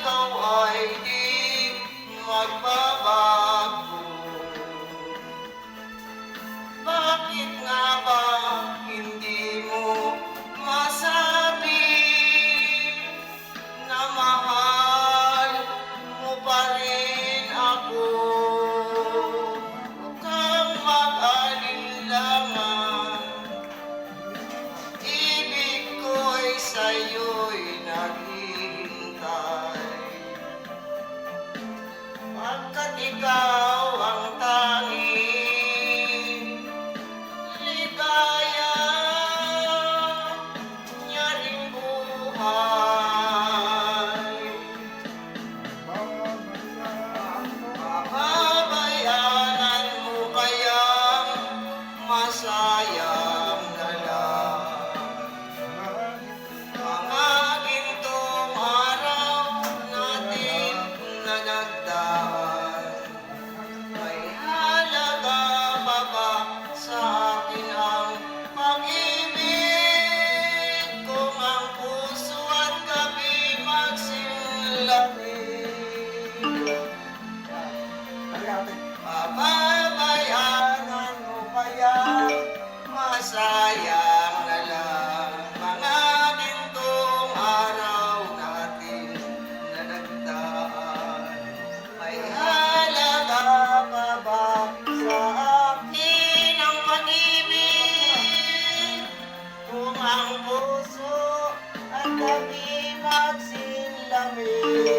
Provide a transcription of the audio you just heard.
ikaw ay di magbabago. Bakit nga ba hindi mo masabi na mahal mo pa rin ako? Huwag kang mag-alinlangan, ibig ko'y sa'yo'y naghihintay. Pagkat ikaw ang tanging ligaya niya ring buhay. Papabayaan mo kayang masayang na lang mga gintong araw natin na nagdaan. May halaga pa ba sa akin ang pag-ibig kung ang puso at gabi magsilapit? Papabayaan mo kaya masayang na lang mga gintong araw natin na nagdaan. May halaga pa ba sa akin ang pag-ibig kung ang puso at gabi magsinlamig?